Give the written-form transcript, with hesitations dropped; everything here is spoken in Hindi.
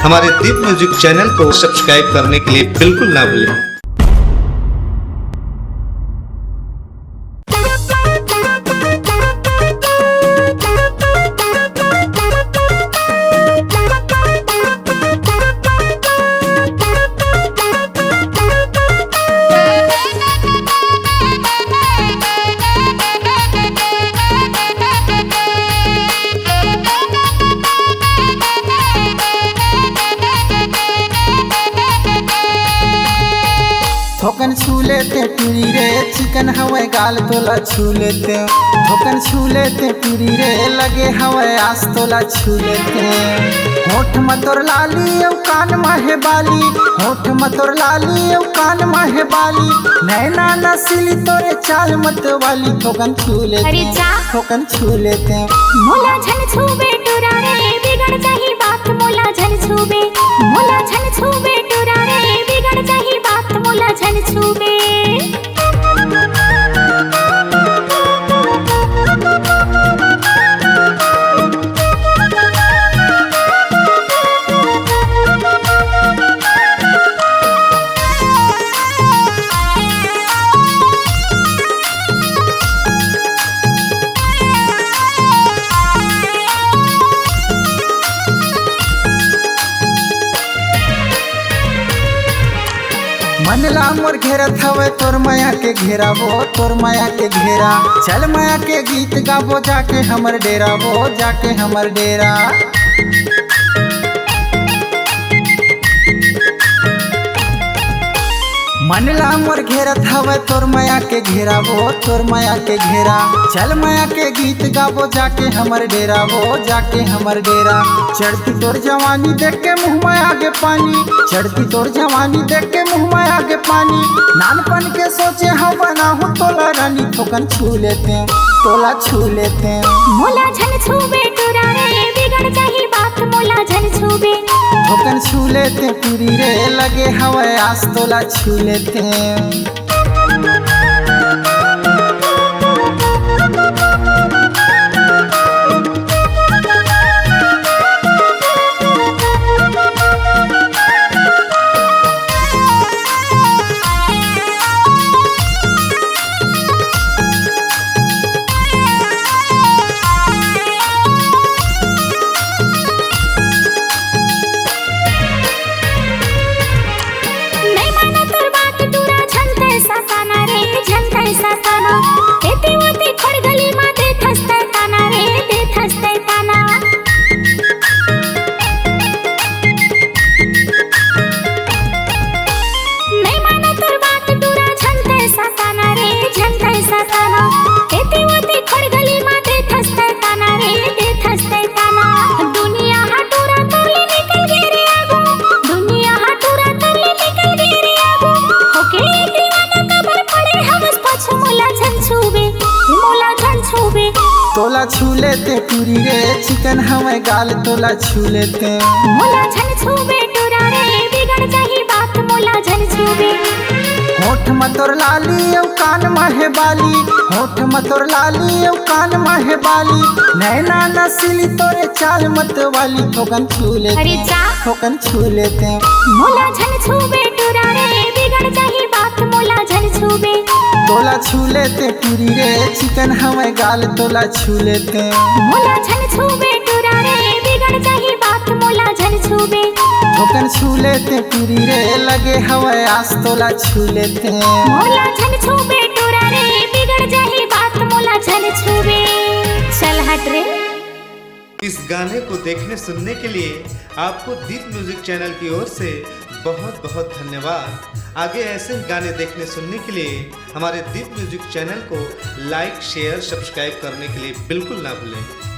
हमारे दीप म्यूजिक चैनल को सब्सक्राइब करने के लिए बिल्कुल ना भूलें। ठोकन छू लेते पूरी रे चिकन हवे गाल तोला छू लेते। ठोकन छू लेते पूरी रे लगे हवे आस तोला छू लेते। होठ मतोर लाली औ कान माहे बाली, होठ मतोर लाली औ कान माहे बाली, नैना नसीली तोरे चाल मत वाली। ठोकन छू लेते, ठोकन छू लेते। मोला झन छूबे टुरा रे बिगड़ जाही बात, मोला झन छूबे, मोला झन छूबे टुरा रे बिगड़ जाही बात, मोला झन छूबे। मनला मोर घेरत हवे तोर माया के घेरा वो, तोर माया के घेरा। चल माया के गीत गाबो जाके हमर डेरा वो, जाके हमर डेरा। मनला मोर घेरत हवे तोर माया के घेरा वो, तोर माया के घेरा। चल माया के गीत गाबो जाके हमर डेरा वो, जाके हमर डेरा। चढ़ती तोर जवानी देख के मुँह में आगे पानी, चढ़ती तोर जवानी देख के मुँह में आगे पानी। नानपन के सोचे हम बनाहूँ तोला रानी। ठोकन छू लेते, तोला छू लेते। मोला झन छूबे टुरा रे बिगड़ जाही बात, मोला झन छूबे। ठोकन छू लेते पूरी रे लगे हवे आस तोला छू लेते। तोला छू लेते पूरी रे चिकन हवे गाल तोला छू लेते। मोला झन छूबे टुरा रे बिगड़ जाही बात, मोला झन छूबे। होठ मतोर लाली औ कान माहे बाली, होठ मतोर लाली औ कान माहे बाली, नैना नसीली तोरे चाल मत वाली। ठोकन छू लेते, ठोकन छू लेते। मोला झन छूबे टुरा रे बिगड़ जाही बात, मोला झन छूबे। तोला छू लेते पूरी रे चिकन हवे गाल तोला छू लेते। मोला झन छूबे टुरा रे बिगड़ जाही बात, मोला झन छूबे। ठोकन छू लेते पूरी रे लगे हवे आस तोला छू लेते। मोला झन छूबे टुरा रे बिगड़ जाही बात, मोला झन छूबे। चल हट रे। इस गाने को देखने सुनने के लिए आपको दीप म्यूजिक चैनल की ओर से बहुत बहुत धन्यवाद। आगे ऐसे ही गाने देखने सुनने के लिए हमारे दीप म्यूजिक चैनल को लाइक शेयर सब्सक्राइब करने के लिए बिल्कुल ना भूलें।